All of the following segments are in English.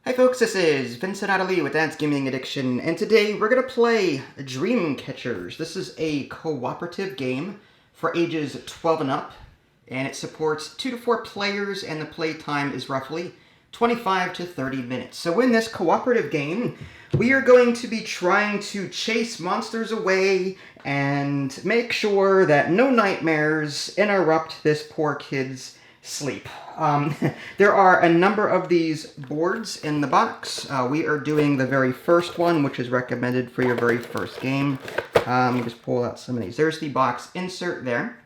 Hi folks, this is Vincent Adderley with Dad's Gaming Addiction, and today we're going to play Dream Catchers. This is a cooperative game for ages 12 and up, and it supports 2 to 4 players, and the play time is roughly 25 to 30 minutes. So in this cooperative game, we are going to be trying to chase monsters away and make sure that no nightmares interrupt this poor kid's sleep. There are a number of these boards in the box. We are doing the very first one, which is recommended for your very first game. Just pull out some of these. There's the box insert there.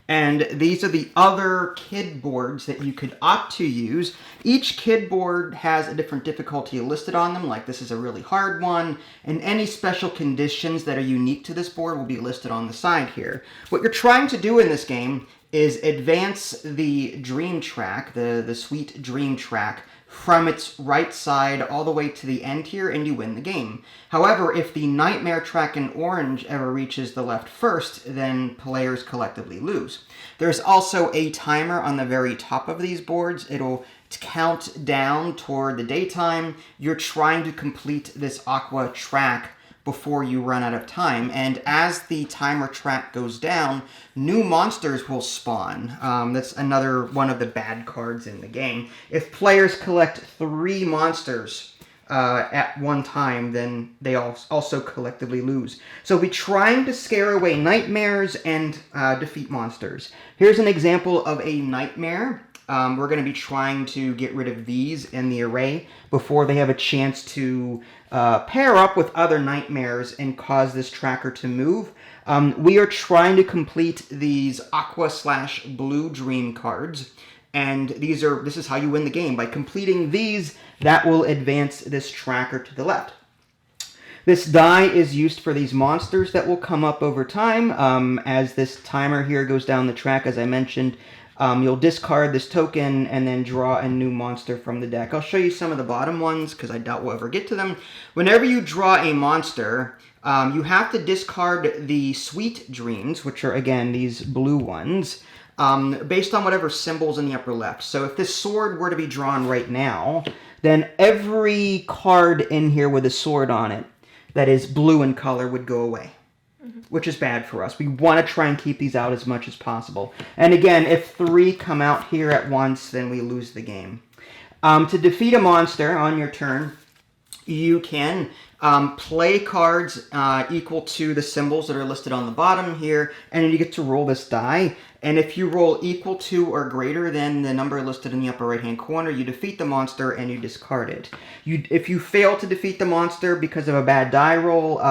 And these are the other kid boards that you could opt to use. Each kid board has a different difficulty listed on them, like this is a really hard one, and any special conditions that are unique to this board will be listed on the side here. What you're trying to do in this game is advance the dream track, the sweet dream track, from its right side all the way to the end here, and you win the game. However, if the nightmare track in orange ever reaches the left first, then players collectively lose. There's also a timer on the very top of these boards. It'll count down toward the daytime. You're trying to complete this aqua track before you run out of time, and as the timer track goes down, new monsters will spawn. That's another one of the bad cards in the game. If players collect 3 monsters at one time, then they also collectively lose. So we're trying to scare away nightmares and defeat monsters. Here's an example of a nightmare. We're going to be trying to get rid of these in the array before they have a chance to pair up with other nightmares and cause this tracker to move. We are trying to complete these aqua/blue dream cards, and this is how you win the game. By completing these, that will advance this tracker to the left. This die is used for these monsters that will come up over time. As this timer here goes down the track, as I mentioned, you'll discard this token and then draw a new monster from the deck. I'll show you some of the bottom ones because I doubt we'll ever get to them. Whenever you draw a monster, you have to discard the sweet dreams, which are, again, these blue ones, based on whatever symbol's in the upper left. So if this sword were to be drawn right now, then every card in here with a sword on it that is blue in color would go away, which is bad for us. We want to try and keep these out as much as possible. And again, if 3 come out here at once, then we lose the game. To defeat a monster on your turn, you can play cards equal to the symbols that are listed on the bottom here, and then you get to roll this die. And if you roll equal to or greater than the number listed in the upper right-hand corner, you defeat the monster and you discard it. If you fail to defeat the monster because of a bad die roll,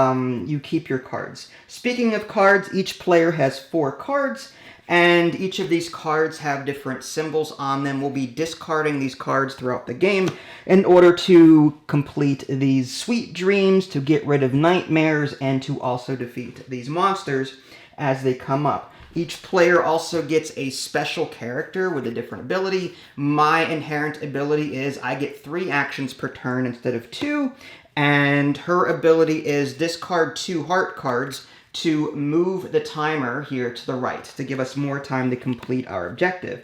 you keep your cards. Speaking of cards, each player has 4 cards, and each of these cards have different symbols on them. We'll be discarding these cards throughout the game in order to complete these sweet dreams, to get rid of nightmares, and to also defeat these monsters as they come up. Each player also gets a special character with a different ability. My inherent ability is I get 3 actions per turn instead of 2, and her ability is discard 2 heart cards to move the timer here to the right, to give us more time to complete our objective.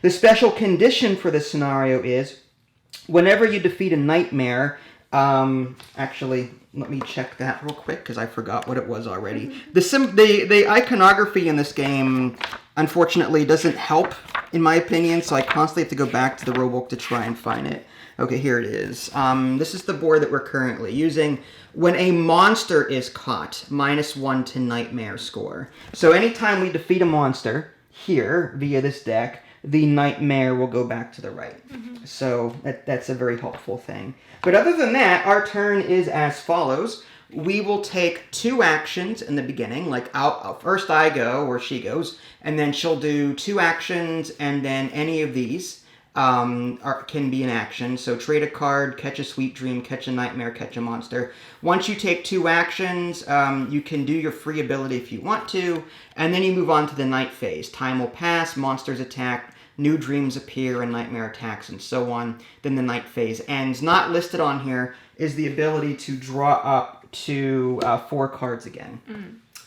The special condition for this scenario is whenever you defeat a nightmare, actually, let me check that real quick because I forgot what it was already. The iconography in this game, unfortunately, doesn't help, in my opinion, so I constantly have to go back to the rulebook to try and find it. Okay, here it is. This is the board that we're currently using. When a monster is caught, -1 to nightmare score. So anytime we defeat a monster here via this deck, the nightmare will go back to the right. So that's a very helpful thing. But other than that, our turn is as follows. We will take 2 actions in the beginning, like first I go, or she goes, and then she'll do 2 actions, and then any of these can be an action. So trade a card, catch a sweet dream, catch a nightmare, catch a monster. Once you take 2 actions, you can do your free ability if you want to, and then you move on to the night phase. Time will pass, monsters attack, new dreams appear, and nightmare attacks, and so on. Then the night phase ends. Not listed on here is the ability to draw up to 4 cards again.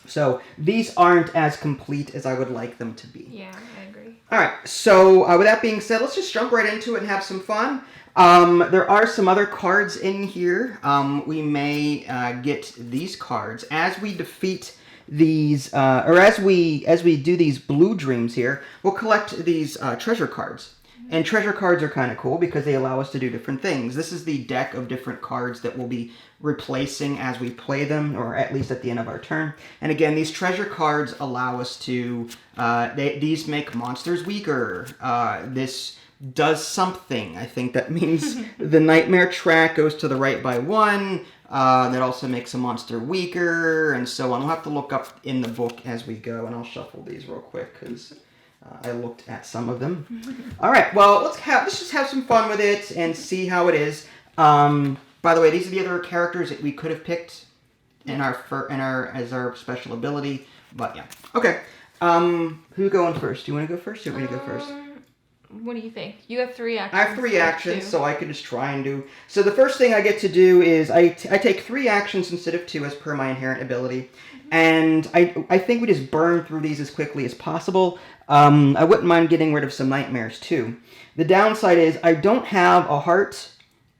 So these aren't as complete as I would like them to be. Yeah, I agree. All right, so with that being said, let's just jump right into it and have some fun. There are some other cards in here. We may get these cards as we defeat these, or as we do these blue dreams here. We'll collect these treasure cards, and treasure cards are kind of cool because they allow us to do different things. This is the deck of different cards that we'll be replacing as we play them, or at least at the end of our turn. And again, these treasure cards allow us to. These make monsters weaker. This does something. I think that means the nightmare track goes to the right by 1. That also makes a monster weaker, and so on. We'll have to look up in the book as we go, and I'll shuffle these real quick because I looked at some of them. All right, well, let's just have some fun with it and see how it is. By the way, these are the other characters that we could have picked in as our special ability, but yeah. Okay. Who's going first? Do you want to go first, or me to go first? What do you think? You have 3 actions. I have 3 actions, so I could just try and do... So the first thing I get to do is I take 3 actions instead of 2 as per my inherent ability. And I think we just burn through these as quickly as possible. I wouldn't mind getting rid of some nightmares, too. The downside is I don't have a heart,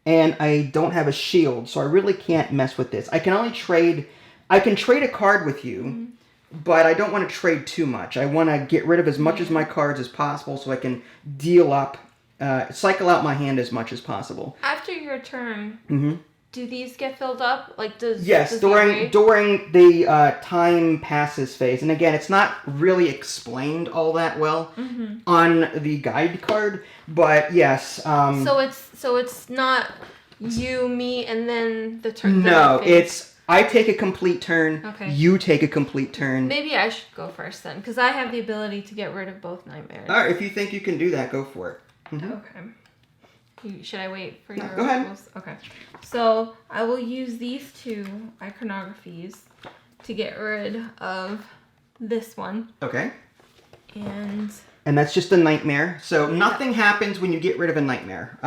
and I don't have a shield, so I really can't mess with this. I can only trade... I can trade a card with you, but I don't want to trade too much. I want to get rid of as much of my cards as possible so I can deal up, cycle out my hand as much as possible. After your turn, do these get filled up? Like, does during the time passes phase. And again, it's not really explained all that well on the guide card, but yes. So it's not you, me, and then the turn. No, it's... I take a complete turn. Okay. You take a complete turn. Maybe I should go first then, because I have the ability to get rid of both nightmares. All right, if you think you can do that, go for it. Okay. Should I wait for your... Go ahead. Okay. So I will use these 2 iconographies to get rid of this one. Okay. And that's just a nightmare. So nothing happens when you get rid of a nightmare.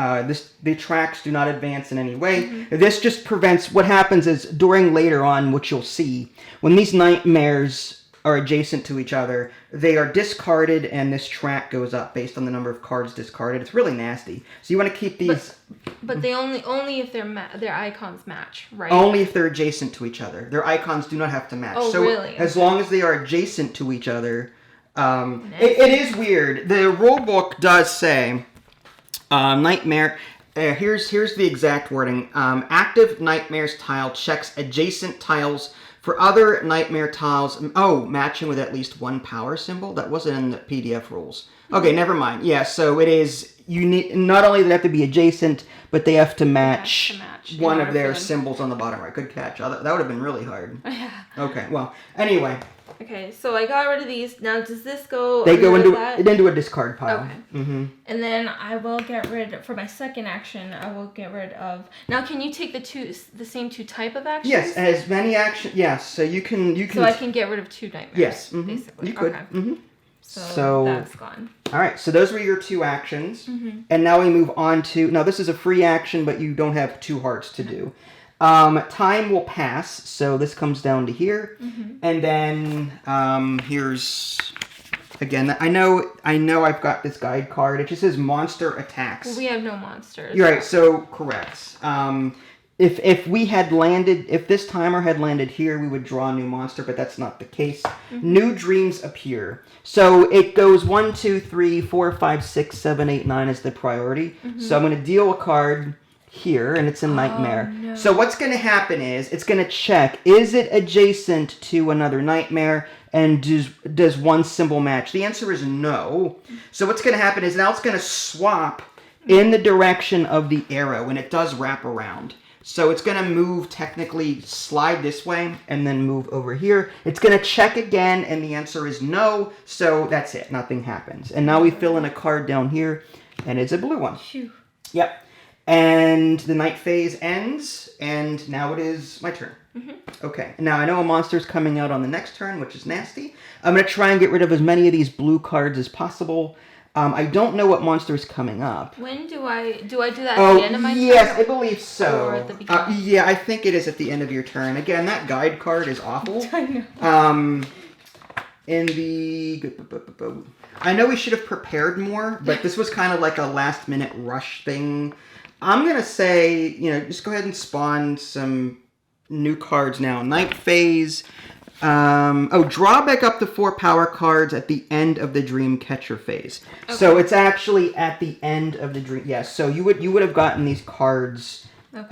The tracks do not advance in any way. This just prevents... What happens is, during later on, what you'll see, when these nightmares are adjacent to each other, they are discarded, and this track goes up based on the number of cards discarded. It's really nasty. So you want to keep these... But they only if their icons match, right? Only if they're adjacent to each other. Their icons do not have to match. Oh, so really? As long as they are adjacent to each other... it is weird. The rule book does say nightmare. Here's the exact wording. Active nightmares tile checks adjacent tiles for other nightmare tiles. Oh, matching with at least 1 power symbol. That wasn't in the PDF rules. Okay, never mind. Yeah, so it is. You need not only do they have to be adjacent, but they have to match one of their symbols on the bottom right. Good catch. That would have been really hard. Yeah. Okay. Well, anyway. Okay, so I got rid of these. Now, does this go... They go into a discard pile. Okay. And then I will get rid... For my second action, I will get rid of... Now, can you take the same 2 type of actions? Yes, as many actions... Yes, so you can... So I can get rid of 2 nightmares, yes, basically. You could. Okay. So that's gone. All right, so those were your 2 actions. And now we move on to... Now, this is a free action, but you don't have 2 hearts to do. Time will pass, so this comes down to here, and then here's again. I know I've got this guide card. It just says monster attacks. Well, we have no monsters. You're right. So correct. If we had landed, if this timer had landed here, we would draw a new monster, but that's not the case. New dreams appear. So it goes 1, 2, 3, 4, 5, 6, 7, 8, 9 is the priority. So I'm going to deal a card here, and it's a nightmare. No. So what's going to happen is it's going to check, is it adjacent to another nightmare, and does 1 symbol match? The answer is no. So what's going to happen is now it's going to swap in the direction of the arrow, and it does wrap around. So it's going to move, technically slide this way, and then move over here. It's going to check again, and the answer is no. So that's it. Nothing happens. And now we fill in a card down here, and it's a blue one. Phew. Yep. And the night phase ends, and now it is my turn. Okay, now I know a monster's coming out on the next turn, which is nasty. I'm going to try and get rid of as many of these blue cards as possible. I don't know what monster is coming up. When do I do that at the end of my turn? Yes, I believe so. Or at the beginning? Yeah, I think it is at the end of your turn. Again, that guide card is awful. I know. In the... I know we should have prepared more, but this was kind of like a last-minute rush thing. I'm going to say, just go ahead and spawn some new cards now. Night Phase. Draw back up to 4 power cards at the end of the Dream Catcher phase. Okay. So it's actually at the end of the dream. Yeah, so you would have gotten these cards. Okay.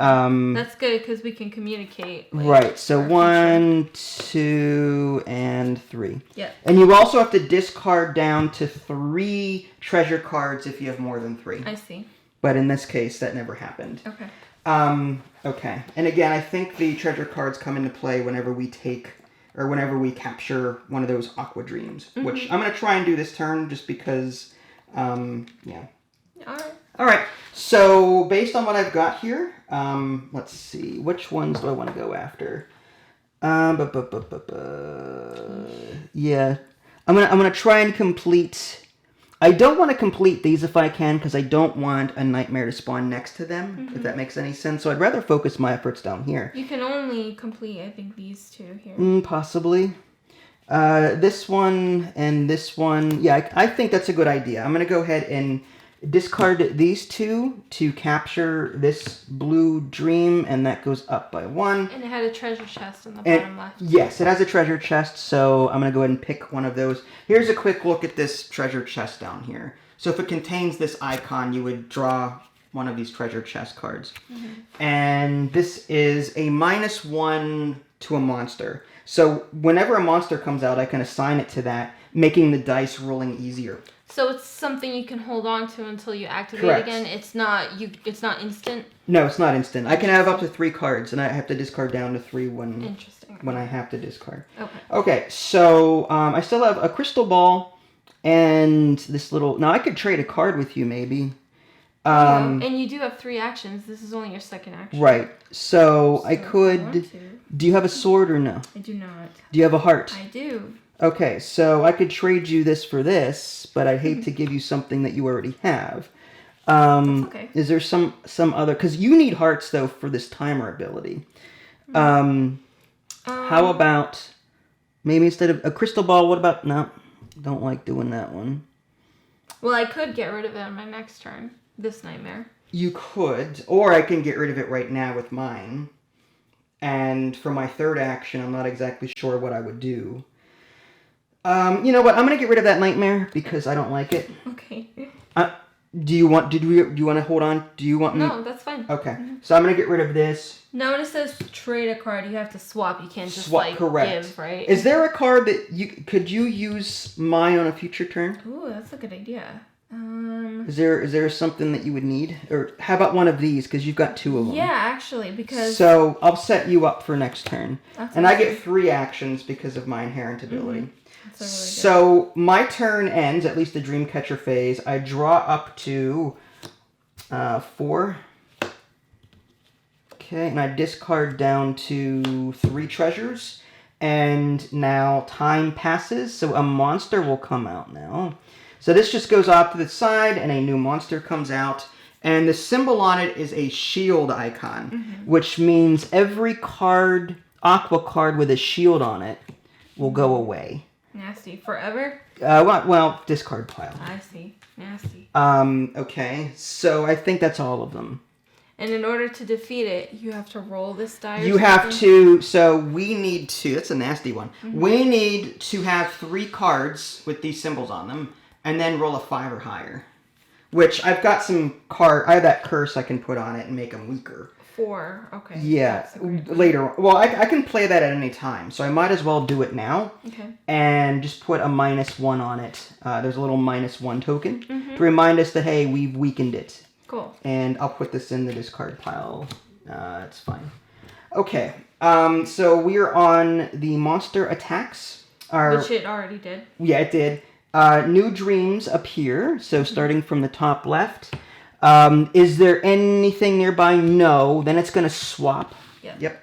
That's good because we can communicate. Right. So 1, 2, and 3. Yeah. And you also have to discard down to 3 treasure cards if you have more than 3. I see. But in this case, that never happened. Okay. Okay. And again, I think the treasure cards come into play whenever we capture one of those Aqua Dreams, which I'm going to try and do this turn just because, yeah. All right. So based on what I've got here, let's see. Which ones do I want to go after? Yeah. I'm gonna try and complete... I don't want to complete these if I can because I don't want a nightmare to spawn next to them, if that makes any sense. So I'd rather focus my efforts down here. You can only complete, I think, these 2 here. Possibly. This one and this one. Yeah, I think that's a good idea. I'm going to go ahead and discard these 2 to capture this blue dream, and that goes up by 1. And it had a treasure chest on the bottom left. Yes, it has a treasure chest, so I'm going to go ahead and pick one of those. Here's a quick look at this treasure chest down here. So if it contains this icon, you would draw one of these treasure chest cards. And this is a -1 to a monster. So whenever a monster comes out, I can assign it to that, making the dice rolling easier. So it's something you can hold on to until you activate Correct. again. It's not instant. No, it's not instant. I can have up to 3 cards, and I have to discard down to 3 when I have to discard. Okay. Okay. So I still have a crystal ball and this little. Now I could trade a card with you, maybe. And you do have 3 actions. This is only your second action. Right. So I could. Do you have a sword or no? I do not. Do you have a heart? I do. Okay, so I could trade you this for this, but I'd hate to give you something that you already have. That's okay. Is there some other... Because you need hearts, though, for this timer ability. How about... Maybe instead of a crystal ball, what about... No, don't like doing that one. Well, I could get rid of it on my next turn. This nightmare. You could, or I can get rid of it right now with mine. And for my third action, I'm not exactly sure what I would do. You know what? I'm gonna get rid of that nightmare because I don't like it. Okay. Do you want to hold on? Do you want me? No, that's fine. Okay. So I'm gonna get rid of this. Now when it says trade a card, you have to swap. You can't just correct. give, right? Is there a card that could you use mine on a future turn? Ooh, that's a good idea. Is there something that you would need, or how about one of these because you've got 2 of them? Yeah, actually, because so I'll set you up for next turn, that's and awesome. I get 3 actions because of my inherent ability. Really so my turn ends, at least the Dreamcatcher phase. I draw up to 4. Okay, and I discard down to 3 treasures. And now time passes, so a monster will come out now. So this just goes off to the side, and a new monster comes out. And the symbol on it is a shield icon, which means every card, Aqua card with a shield on it, will go away. Nasty. Forever? Well, discard pile. I see. Nasty. Okay. So I think that's all of them. And in order to defeat it, you have to roll this die. You have to. So we need to. That's a nasty one. We need to have 3 cards with these symbols on them, and then roll a 5 or higher. Which I've got I have that curse I can put on it and make them weaker. 4. Okay. Yeah, later. Well, I can play that at any time, so I might as well do it now. Okay. And just put a -1 on it. There's a little -1 token to remind us that, hey, we've weakened it. Cool. And I'll put this in the discard pile. It's fine. Okay, so we're on the monster attacks. Which it already did. Yeah, it did. New dreams appear, so starting from the top left. Is there anything nearby? No. Then it's going to swap. Yep.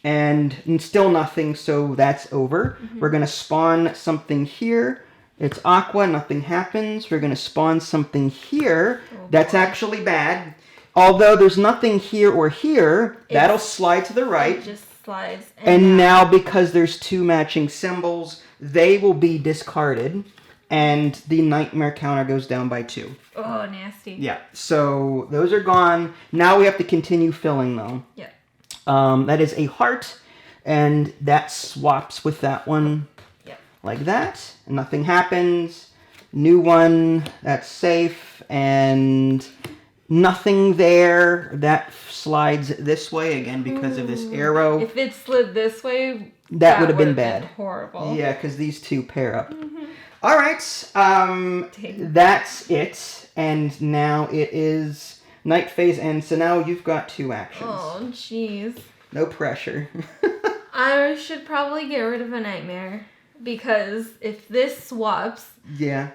And still nothing, so that's over. We're going to spawn something here. It's Aqua, nothing happens. We're going to spawn something here. That's actually bad. Although there's nothing here or here, that'll slide to the right. It just slides. And now because there's 2 matching symbols, they will be discarded. and the nightmare counter goes down by 2. Oh, nasty. Yeah, so those are gone. Now we have to continue filling, though. Yeah. That is a heart, and that swaps with that one. Yep. Like that. Nothing happens. New one, that's safe, and nothing there. That slides this way again because of this arrow. If it slid this way, that would have been bad. Horrible. Yeah, because these two pair up. All right, that's it, and now it is night phase end. So now you've got 2 actions. Oh, jeez. No pressure. I should probably get rid of a nightmare because if this swaps, Yeah.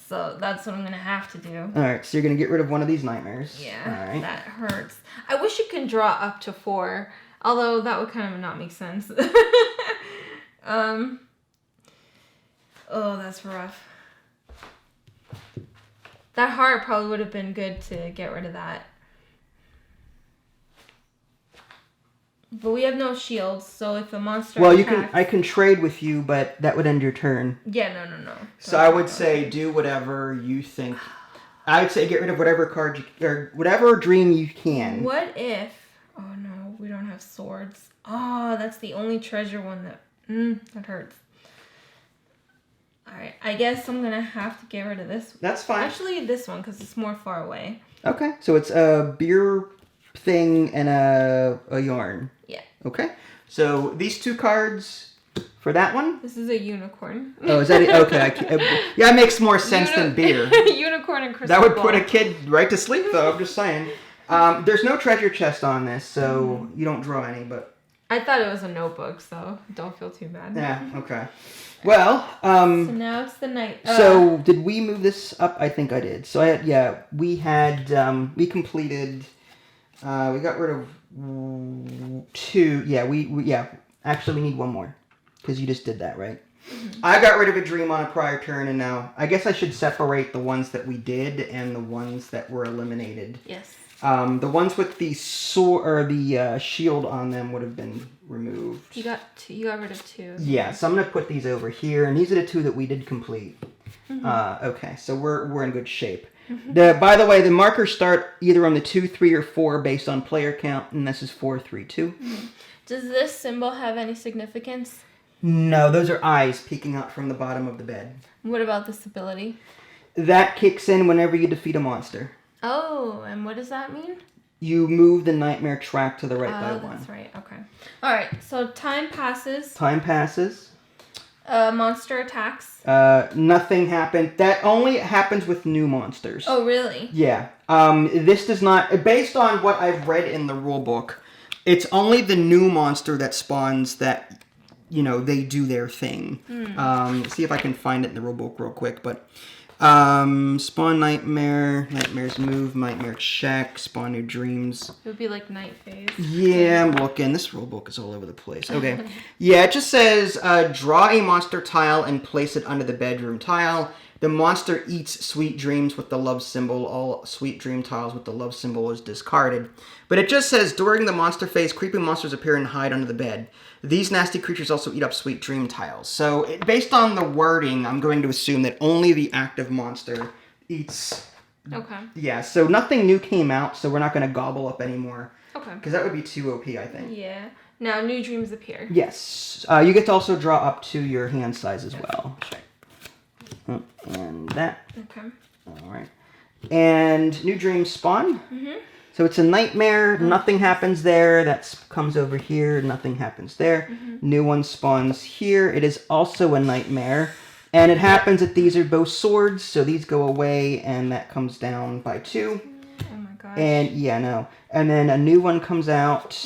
so that's what I'm gonna have to do. All right, so you're gonna get rid of one of these nightmares. Yeah, All right. that hurts. I wish you can draw up to 4, although that would kind of not make sense. Oh, that's rough. That heart probably would have been good to get rid of that. But we have no shields, so if a monster attacks... I can trade with you, but that would end your turn. Yeah, no. So I would say do whatever you think. I'd say get rid of whatever card or whatever dream you can. What if... Oh no, we don't have swords. Oh, that's the only treasure one that... that hurts. Alright, I guess I'm gonna have to get rid of this. That's fine. Actually, this one, because it's more far away. Okay, so it's a beer thing and a yarn. Yeah. Okay, so these 2 cards for that one. This is a unicorn. Oh, is that it? Okay. Yeah, it makes more sense than beer. Unicorn and crystal That would ball. put a kid right to sleep, though. I'm just saying. There's no treasure chest on this, so you don't draw any, but... I thought it was a notebook, so don't feel too bad. Yeah, okay. Well, so now it's the night. So did we move this up? I think I did. So we completed, we got rid of 2. Yeah, actually we need 1 more because you just did that, right? I got rid of a dream on a prior turn, and now I guess I should separate the ones that we did and the ones that were eliminated. Yes. The ones with the sword or the shield on them would have been removed. You got rid of 2. Yeah, so I'm gonna put these over here, and these are the 2 that we did complete. Okay, so we're in good shape. By the way, the markers start either on the 2, 3, or 4 based on player count, and this is 4, 3, 2. Does this symbol have any significance? No, those are eyes peeking out from the bottom of the bed. What about this ability? That kicks in whenever you defeat a monster. Oh, and what does that mean? You move the nightmare track to the right by 1. That's right. Okay. All right. So time passes. Time passes. Monster attacks. Nothing happened. That only happens with new monsters. Oh, really? Yeah. This does not... Based on what I've read in the rule book, it's only the new monster that spawns that, they do their thing. See if I can find it in the rule book real quick, but... spawn nightmare, nightmares move, nightmare check, spawn new dreams. It would be like night phase. Yeah, I'm looking. This rule book is all over the place. Okay. Yeah, it just says, draw a monster tile and place it under the bedroom tile. The monster eats sweet dreams with the love symbol. All sweet dream tiles with the love symbol is discarded. But it just says, during the monster phase, creepy monsters appear and hide under the bed. These nasty creatures also eat up sweet dream tiles. So, based on the wording, I'm going to assume that only the active monster eats... Okay. Yeah, so nothing new came out, so we're not going to gobble up anymore. Okay. Because that would be too OP, I think. Yeah. Now, new dreams appear. Yes. You get to also draw up to your hand size as well. Sure. And that. Okay. All right. And new dreams spawn. So it's a nightmare. Nothing happens there. That comes over here. Nothing happens there. New one spawns here. It is also a nightmare. And it happens that these are both swords, so these go away, and that comes down by 2. Oh my gosh. And, yeah, no. And then a new one comes out.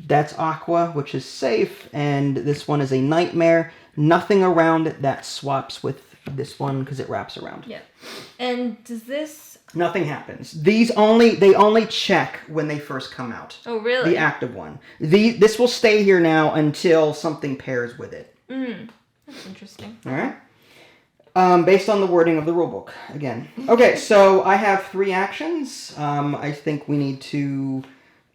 That's Aqua, which is safe. And this one is a nightmare. Nothing around it that swaps with this one because it wraps around. Yeah. And does this... Nothing happens. They only check when they first come out. Oh, really? The active one. This will stay here now until something pairs with it. That's interesting. All right. Based on the wording of the rulebook, again. Okay, so I have 3 actions. I think we need to...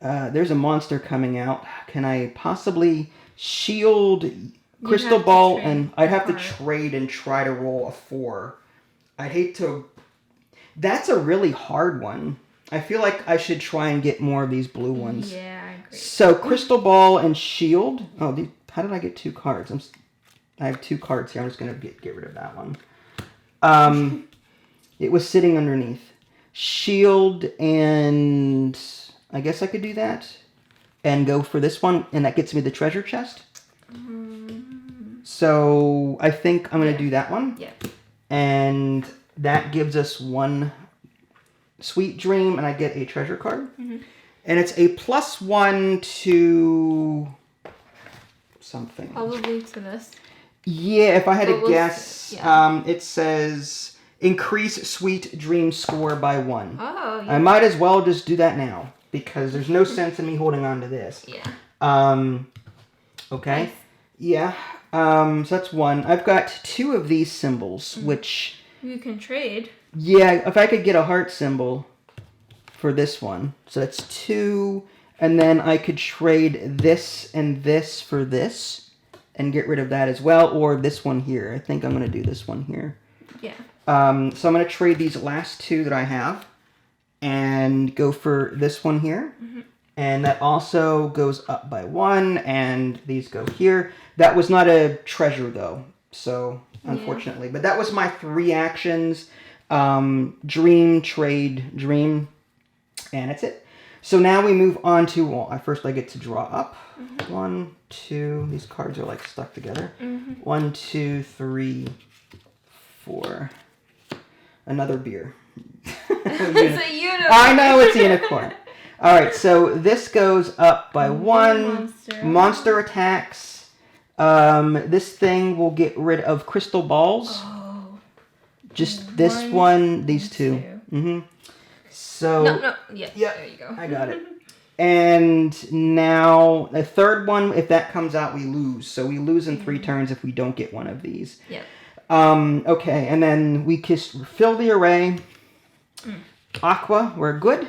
there's a monster coming out. Can I possibly shield Crystal Ball, and I'd have to trade and try to roll a 4. I'd hate to... That's a really hard one. I feel like I should try and get more of these blue ones. Yeah, I agree. So, Crystal Ball and Shield. Oh, how did I get 2 cards? I have 2 cards here. I'm just going to get rid of that one. It was sitting underneath. Shield, and I guess I could do that. And go for this one, and that gets me the treasure chest. So, I think I'm going to do that one. Yeah. And that gives us 1 Sweet Dream, and I get a treasure card. Mm-hmm. And it's a +1 to something. Probably to this. Yeah, if I had to guess, it says increase Sweet Dream score by 1. Oh, yeah. I might as well just do that now, because there's no sense in me holding on to this. Yeah. Okay. Nice. Yeah. So that's 1. I've got 2 of these symbols, which... You can trade. Yeah, if I could get a heart symbol for this one. So that's 2. And then I could trade this and this for this and get rid of that as well. Or this one here. I think I'm going to do this one here. Yeah. So I'm going to trade these last 2 that I have and go for this one here. Mm-hmm. And that also goes up by 1, and these go here. That was not a treasure, though, so unfortunately. Yeah. But that was my 3 actions. Dream, trade, dream, and that's it. So now we move on to, well, first I get to draw up. Mm-hmm. 1, 2, these cards are like stuck together. Mm-hmm. 1, 2, 3, 4. Another beer. It's a unicorn. I know, it's a unicorn. All right, so this goes up by 1. Monster attacks. This thing will get rid of crystal balls. Oh. Just this one, these 2. Mm-hmm. So. No. Yeah. There you go. I got it. And now the third one, if that comes out, we lose. So we lose in 3 turns if we don't get one of these. Yeah. Okay, and then we just fill the array. Aqua, we're good.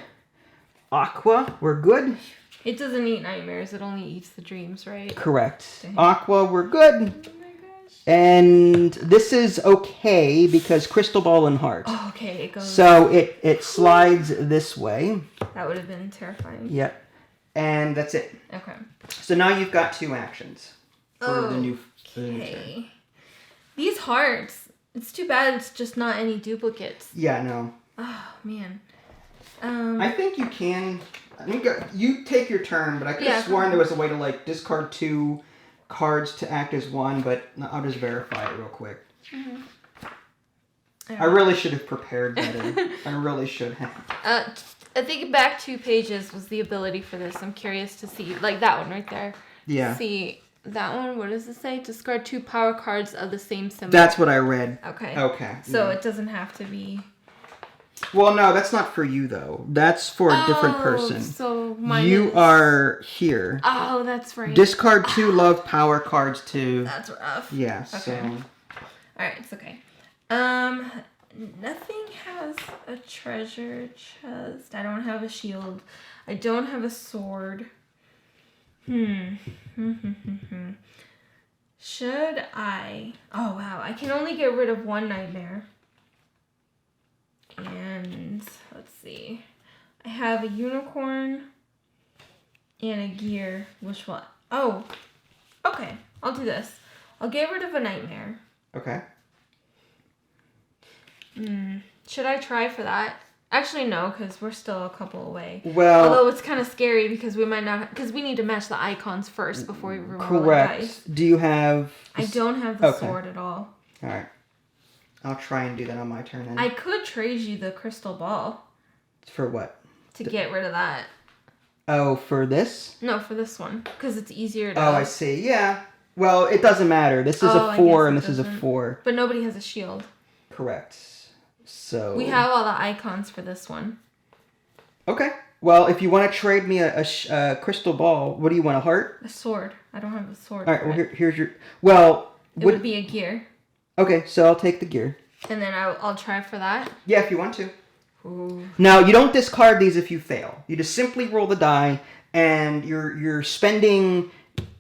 Aqua, we're good. It doesn't eat nightmares. It only eats the dreams, right? Correct. Dang. Aqua, we're good. Oh my gosh. And this is okay because crystal ball and heart. Oh, okay. It goes. So it slides this way. That would have been terrifying. Yep. And that's it. Okay. So now you've got 2 actions for the new turn. These hearts. It's too bad it's just not any duplicates. Yeah, no. Oh, man. I think you can. I think you take your turn, but I could have sworn there was a way to like discard 2 cards to act as 1, but I'll just verify it real quick. Mm-hmm. I really should have prepared better. I really should have. I think back 2 pages was the ability for this. I'm curious to see, like that one right there. Yeah. See that one. What does it say? Discard 2 power cards of the same symbol. That's what I read. Okay. Okay. So it doesn't have to be. Well, no, that's not for you, though. That's for a different person. So mine you are here. Oh, that's right. Discard 2 love power cards to... That's rough. Yeah, okay. so... Alright, it's okay. Nothing has a treasure chest. I don't have a shield. I don't have a sword. Should I... Oh, wow. I can only get rid of 1 nightmare. And let's see. I have a unicorn and a gear. Which one? Oh, okay. I'll do this. I'll get rid of a nightmare. Okay. Should I try for that? Actually, no, because we're still a couple away. Well, although it's kind of scary because we might not, because we need to match the icons first before we roll correct. The dice. Do you have? I don't have the sword at all. All right. I'll try and do that on my turn then. I could trade you the crystal ball. For what? To get rid of that. Oh, for this? No, for this one. Because it's easier to... Oh, I see. Yeah. Well, it doesn't matter. This is a 4 and this is a 4. But nobody has a shield. Correct. So... We have all the icons for this one. Okay. Well, if you want to trade me a crystal ball, what do you want, a heart? A sword. I don't have a sword. All right, well, here's your... Well... It would be a gear. Okay, so I'll take the gear. And then I'll try for that? Yeah, if you want to. Ooh. Now, you don't discard these if you fail. You just simply roll the die, and you're spending...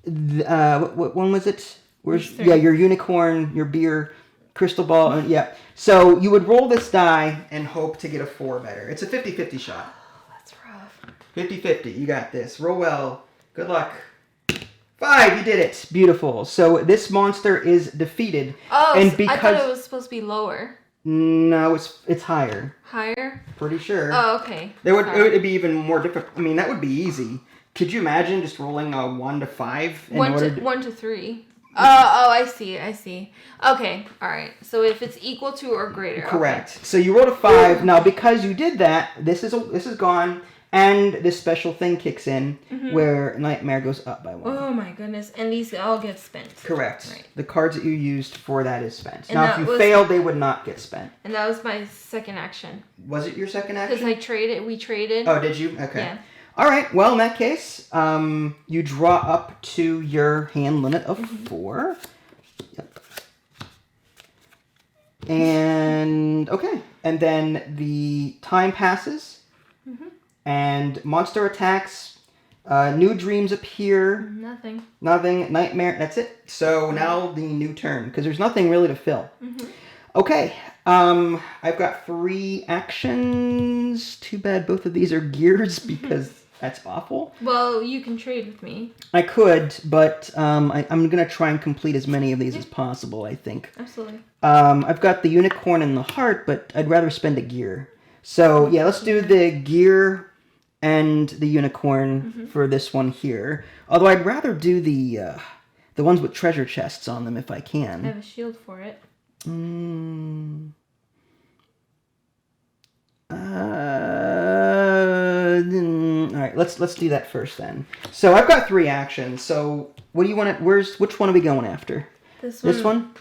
what one was it? Yeah, your unicorn, your beer, crystal ball, and yeah. So you would roll this die and hope to get a 4 better. It's a 50-50 shot. Oh, that's rough. 50-50. You got this. Roll well. Good luck. 5. You did it. Beautiful. So this monster is defeated. Oh, and because... I thought it was supposed to be lower. No, it's higher. Higher? Pretty sure. Oh, okay. It would be even more difficult. I mean, that would be easy. Could you imagine just rolling a 1 to 5? 1 to 3. Oh, I see. Okay, all right. So if it's equal to or greater. Correct. Okay. So you rolled a 5. Now, because you did that, this is gone, and this special thing kicks in where Nightmare goes up by 1. Oh my goodness! And these all get spent. Correct. Right. The cards that you used for that is spent. And now, if you failed, they would not get spent. And that was my second action. Was it your second action? Because we traded. Oh, did you? Okay. Yeah. All right. Well, in that case, you draw up to your hand limit of 4. Yep. And okay, and then the time passes, and monster attacks. New dreams appear. Nothing. Nightmare. That's it. So now the new turn, because there's nothing really to fill. Okay. I've got 3 actions. Too bad both of these are gears because that's awful. Well, you can trade with me. I could, but I'm going to try and complete as many of these as possible, I think. Absolutely. I've got the unicorn and the heart, but I'd rather spend a gear. So, yeah, let's do the gear and the unicorn for this one here. Although I'd rather do the ones with treasure chests on them if I can. I have a shield for it. All right, let's do that first then. So I've got 3 actions. So what do you want to? Which one are we going after? This one. This one?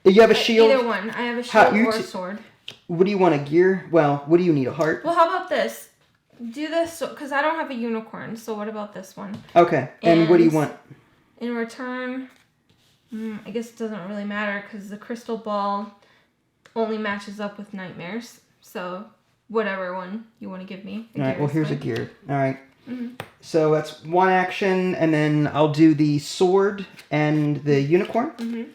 You have a shield. Either one. I have a shield or a sword. What do you want? A gear? Well, what do you need? A heart? Well, how about this? Do this because I don't have a unicorn. So what about this one? Okay. And what do you want? In return, I guess it doesn't really matter because the crystal ball only matches up with nightmares. So whatever one you want to give me. All right. Well, here's a gear. All right. So that's 1 action, and then I'll do the sword and the unicorn.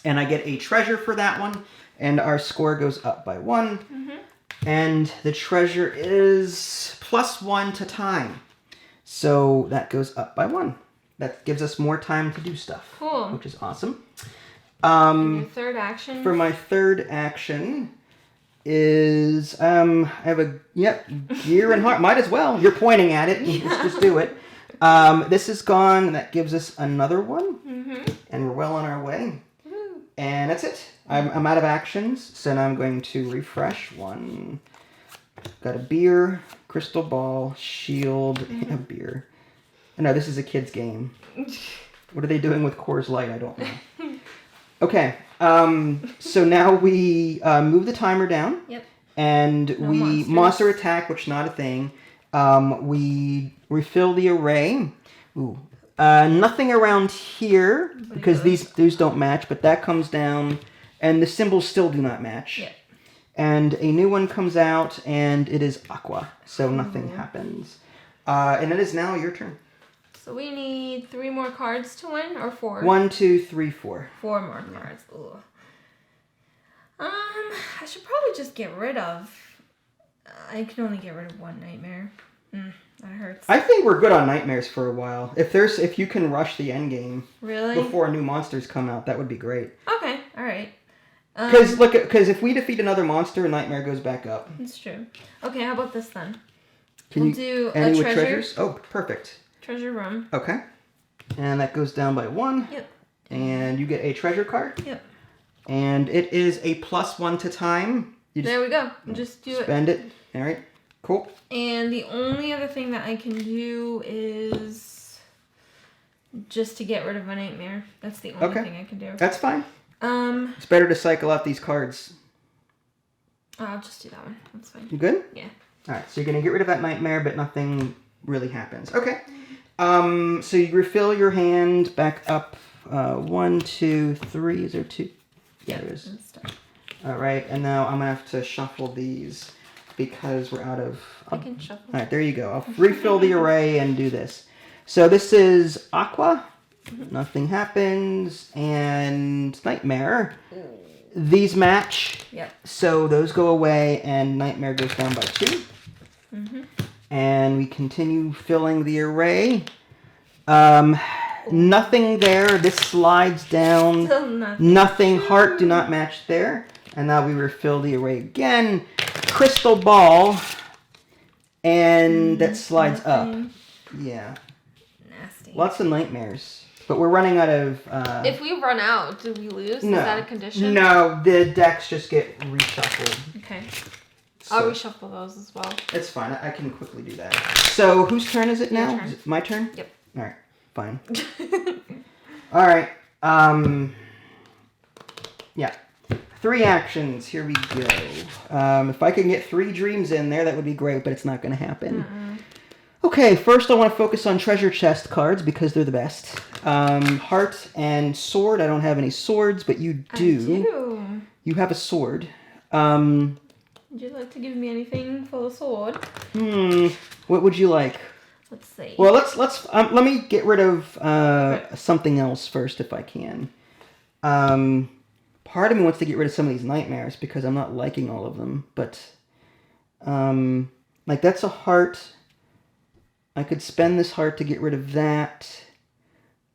And I get a treasure for that one, and our score goes up by 1. And the treasure is +1 to time. So that goes up by 1. That gives us more time to do stuff. Cool. Which is awesome. And your third action? For my third action is I have a gear and heart. Might as well. You're pointing at it. Let's just do it. This is gone. That gives us another one. And we're well on our way. And that's it. I'm out of actions, so now I'm going to refresh 1. Got a beer, crystal ball, shield, and a beer. No, this is a kid's game. What are they doing with Coors Light? I don't know. Okay, so now we move the timer down. Yep. And we monster attack, which is not a thing. We refill the array. Ooh. Nothing around here because these don't match, but that comes down, and the symbols still do not match. Yep. And a new one comes out, and it is aqua, so nothing happens. And it is now your turn. So we need 3 more cards to win, or 4? 1, 2, 3, 4. 4 more cards. Ooh. I should probably just get rid of. I can only get rid of 1 nightmare. That hurts. I think we're good on nightmares for a while. If you can rush the end game before new monsters come out, that would be great. Okay, all right. Because if we defeat another monster, a nightmare goes back up. That's true. Okay, how about this then? We'll do any a with treasure. treasures? Oh, perfect. Treasure room. Okay. And that goes down by 1. Yep. And you get a treasure card. Yep. And it is a +1 to time. There we go. Just do it. Spend it. All right. Cool. And the only other thing that I can do is just to get rid of a nightmare. That's the only thing I can do. That's fine. It's better to cycle out these cards. I'll just do that one. That's fine. You good? Yeah. All right. So you're gonna get rid of that nightmare, but nothing really happens. Okay. So you refill your hand back up. 1, 2, 3. Is there 2? Yeah, there is. All right. And now I'm gonna have to shuffle these because we're out of. I can shuffle. All right. There you go. I'll refill the array and do this. So this is aqua. Nothing happens. And Nightmare. These match. Yep. So those go away and Nightmare goes down by 2. And we continue filling the array. Nothing there. This slides down. Still nothing. Nothing. Heart do not match there. And now we refill the array again. Crystal Ball. And that slides up. Yeah. Nasty. Lots of nightmares. But we're running out of... If we run out, do we lose? No. Is that a condition? No, the decks just get reshuffled. Okay. I'll So, reshuffle those as well. it's fine. I can quickly do that. So, whose turn is it Your now? turn. Is it my turn? Yep. Alright, fine. Alright, yeah. 3 actions. Here we go. If I can get 3 dreams in there, that would be great, but it's not going to happen. Okay, first I want to focus on treasure chest cards because they're the best. Heart and sword. I don't have any swords, but you do. I do. You have a sword. Would you like to give me anything for the sword? What would you like? Let's see. Well, let's let me get rid of something else first if I can. Part of me wants to get rid of some of these nightmares because I'm not liking all of them, but like that's a heart. I could spend this heart to get rid of that.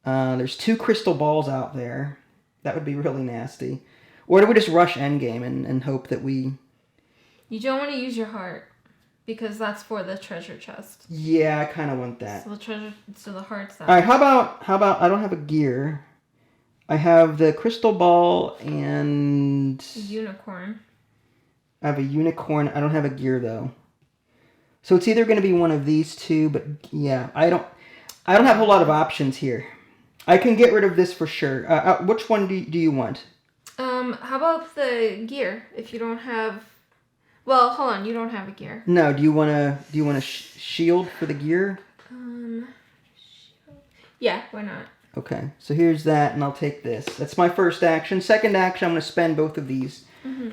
There's 2 crystal balls out there. That would be really nasty. Or do we just rush endgame and hope that we... You don't want to use your heart because that's for the treasure chest. Yeah, I kind of want that. So the heart's out. All right, how about I don't have a gear. I have the crystal ball and... Unicorn. I have a unicorn. I don't have a gear though. So it's either going to be one of these 2, but yeah, I don't have a whole lot of options here. I can get rid of this for sure. Which one do you want? How about the gear? If you don't have, well, hold on, you don't have a gear. No, do you want a shield for the gear? Yeah, why not? Okay, so here's that, and I'll take this. That's my first action. Second action, I'm going to spend both of these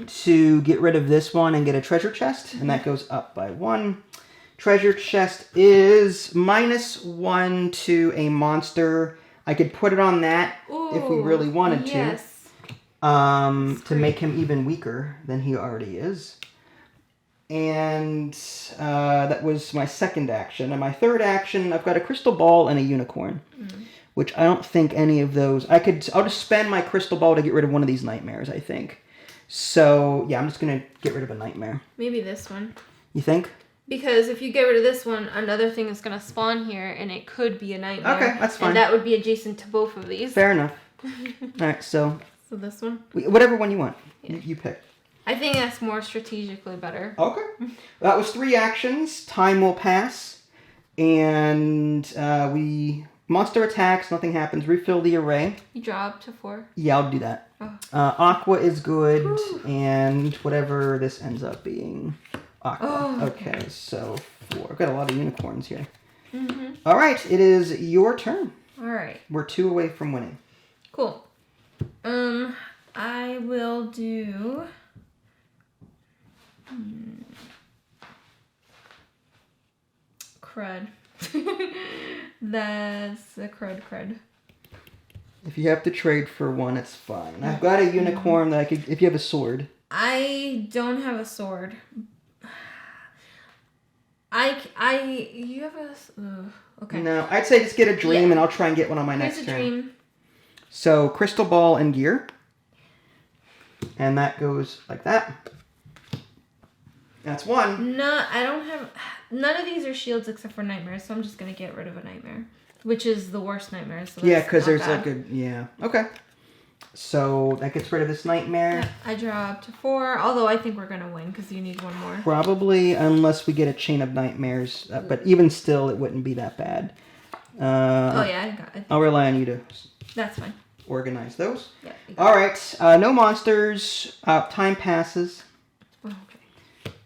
to get rid of this one and get a treasure chest, and that goes up by 1. Treasure chest is -1 to a monster. I could put it on that if we really wanted to. Yes. To make him even weaker than he already is. And that was my second action. And my third action, I've got a crystal ball and a unicorn. Which I don't think any of those... I'll just spend my crystal ball to get rid of one of these nightmares, I think. So, yeah, I'm just going to get rid of a nightmare. Maybe this one. You think? Because if you get rid of this one, another thing is going to spawn here, and it could be a nightmare. Okay, that's fine. And that would be adjacent to both of these. Fair enough. Alright, so... So this one? Whatever one you want. Yeah. You pick. I think that's more strategically better. Okay. That was 3 actions. Time will pass. And we... Monster attacks, nothing happens. Refill the array. You draw up to 4. Yeah, I'll do that. Oh. Aqua is good, Whew. and whatever this ends up being. Aqua. Oh, okay, so 4. I've got a lot of unicorns here. All right, it is your turn. All right. We're 2 away from winning. Cool. I will do... Crud. That's a crud. If you have to trade for 1, it's fine. I've got a unicorn that I could... If you have a sword. I don't have a sword. You have a... okay. No, I'd say just get a dream, Yeah. and I'll try and get one on my Here's next a turn. dream. So, crystal ball and gear. And that goes like that. That's 1. No, I don't have... None of these are shields except for nightmares, so I'm just going to get rid of a nightmare. Which is the worst nightmare. So Yeah, that's because not there's bad. like a... Yeah. Okay. So, that gets rid of this nightmare. Yeah, I draw up to 4, although I think we're going to win because you need 1 more. Probably, unless we get a chain of nightmares. But even still, it wouldn't be that bad. Oh, yeah, I got it. I'll rely on you to That's fine. organize those. Yeah. you got All right. No monsters. Time passes. it. Oh, okay.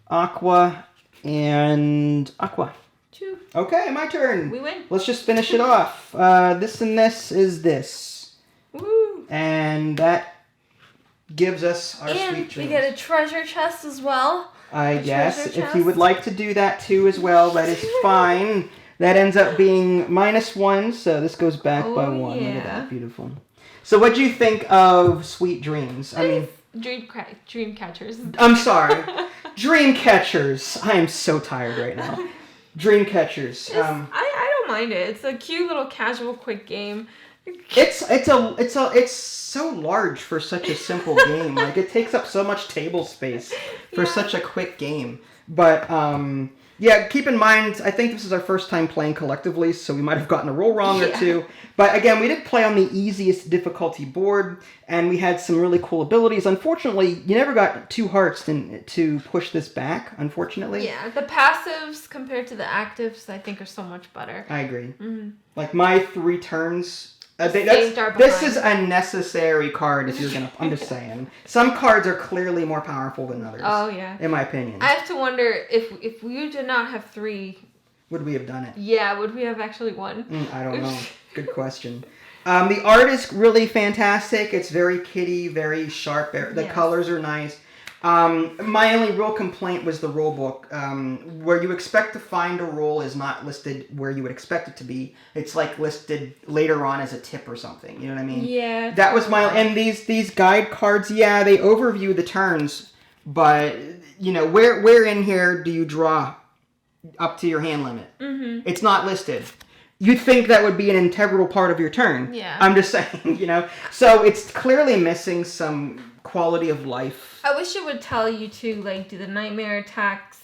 Aqua and Aqua. 2. Okay, my turn. We win. Let's just finish it off. This and this is this. Woo! And that gives us our And sweet dreams. we get a treasure chest as well. I guess. treasure If you would chest. like to do that too as well, that is fine. That ends up being -1, so this goes back by 1. Look at yeah. that, beautiful. So what do you think of Sweet Dreams? I mean, Dream catchers. I'm sorry. Dream Catchers. I am so tired right now. Dream Catchers. I don't mind it. It's a cute little casual quick game. It's so large for such a simple game. Like it takes up so much table space for such a quick game. But yeah, keep in mind, I think this is our first time playing collectively, so we might have gotten a roll wrong or two. But again, we did play on the easiest difficulty board, and we had some really cool abilities. Unfortunately, you never got 2 hearts to push this back, unfortunately. Yeah, the passives compared to the actives, I think, are so much better. I agree. Mm-hmm. Like my 3 turns... Saved our this behind. is a necessary card if you're gonna... I'm just saying. Some cards are clearly more powerful than others. Oh, yeah. In my opinion. I have to wonder if we did not have 3... Would we have done it? Yeah, would we have actually won? I don't know. Good question. The art is really fantastic. It's very kitty, very sharp. The colors are nice. My only real complaint was the rule book. Where you expect to find a role is not listed where you would expect it to be. It's like listed later on as a tip or something. You know what I mean? Yeah. That was my... And these guide cards, yeah, they overview the turns. But, you know, where in here do you draw up to your hand limit? Mm-hmm. It's not listed. You'd think that would be an integral part of your turn. Yeah. I'm just saying, you know. So it's clearly missing some quality of life. I wish it would tell you to, like, do the nightmare attacks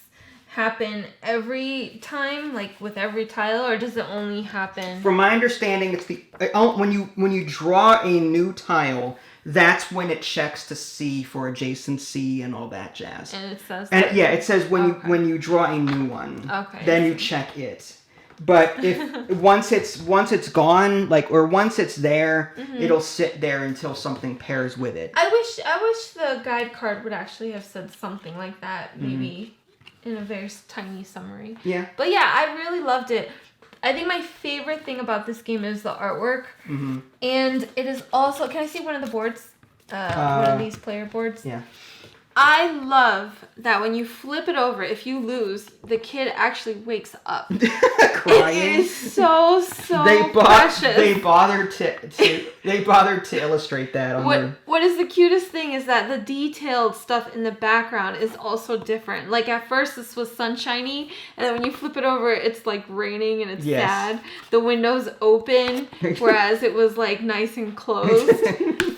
happen every time, like with every tile, or does it only happen? From my understanding, it's when you draw a new tile, that's when it checks to see for adjacency and all that jazz. And it says And that? yeah, it says when you draw a new one. Okay. Then you check it. But if once it's gone, like, or once it's there, it'll sit there until something pairs with it. I wish the guide card would actually have said something like that, maybe in a very Tiny summary. Yeah. But yeah, I really loved it. I think my favorite thing about this game is the artwork, and it is also. Can I see one of the boards? One of these player boards. Yeah. I love that when you flip it over, if you lose, the kid actually wakes up. Crying. It is so They precious. bothered to illustrate that on What is the cutest thing is that the detailed stuff in the background is also different. Like at first this was sunshiny, and then when you flip it over, it's like raining and it's sad. The window's open, whereas it was like nice and closed.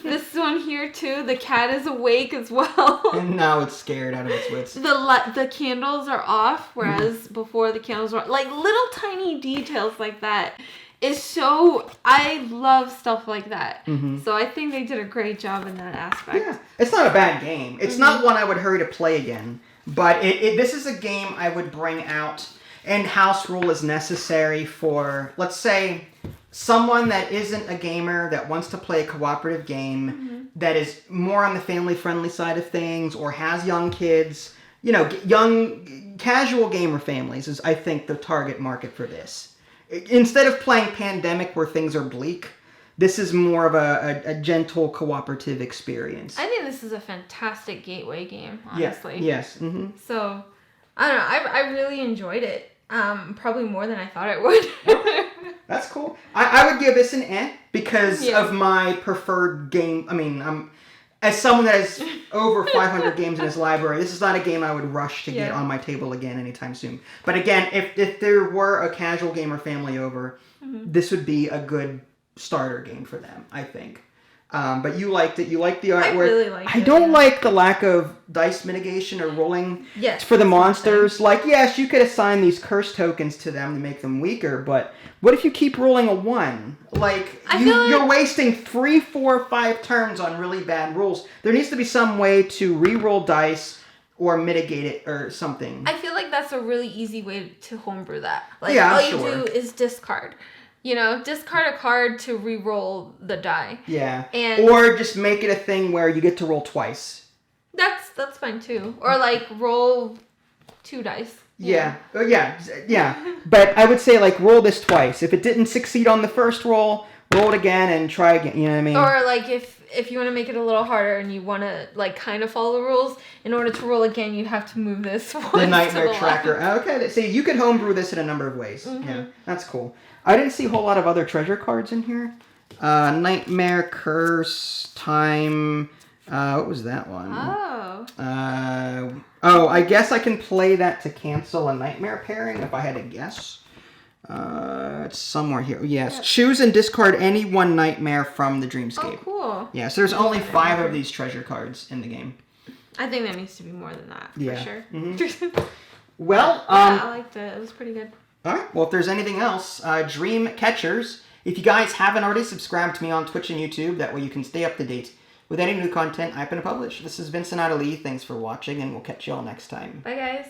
This one here too, the cat is awake as well. And now it's scared out of its wits. The candles are off, whereas before the candles were like little tiny details like that. Is so I love stuff like that. So I think they did a great job in that aspect. Yeah, it's not a bad game. It's not one I would hurry to play again. But this is a game I would bring out, and house rule is necessary for, let's say, someone that isn't a gamer that wants to play a cooperative game that is more on the family-friendly side of things or has young kids. You know, young, casual gamer families is, I think, the target market for this. Instead of playing Pandemic where things are bleak, this is more of a gentle cooperative experience. I think this is a fantastic gateway game, honestly. Yes. So, I don't know. I really enjoyed it. Probably more than I thought I would. Okay. That's cool. I would give this an because of my preferred game. I mean, as someone that has over 500 games in his library, this is not a game I would rush to get on my table again anytime soon. But again, if there were a casual gamer family over, this would be a good starter game for them, I think. But you liked it. You liked the artwork. I really liked it. I don't like the lack of dice mitigation or rolling for the monsters. Like, yes, you could assign these curse tokens to them to make them weaker, but what if you keep rolling a 1? Like, you're wasting 3, 4, 5 turns on really bad rolls. There needs to be some way to re-roll dice or mitigate it or something. I feel like that's a really easy way to homebrew that. Like, all you do is discard. You know, discard a card to re-roll the die. Yeah. And or just make it a thing where you get to roll twice. That's fine too. Or like roll 2 dice. Yeah. Yeah. But I would say like roll this twice. If it didn't succeed on the first roll, roll it again and try again. You know what I mean? Or like if you want to make it a little harder and you want to like kind of follow the rules, in order to roll again, you have to move this one. The Nightmare Tracker. Okay, see, you could homebrew this in a number of ways. Yeah, that's cool. I didn't see a whole lot of other treasure cards in here. Nightmare, Curse, Time. What was that one? Oh. I guess I can play that to cancel a Nightmare pairing if I had to guess. It's somewhere here. Yes. Yep. Choose and discard any one Nightmare from the Dreamscape. Oh, cool. Yeah, so there's only 5 of these treasure cards in the game. I think there needs to be more than that, for sure. Mm-hmm. Well, I liked it. It was pretty good. All right. Well, if there's anything else, Dream Catchers, if you guys haven't already subscribed to me on Twitch and YouTube, that way you can stay up to date with any new content I happen to publish. This has been Sonata Lee. Thanks for watching, and we'll catch you all next time. Bye, guys.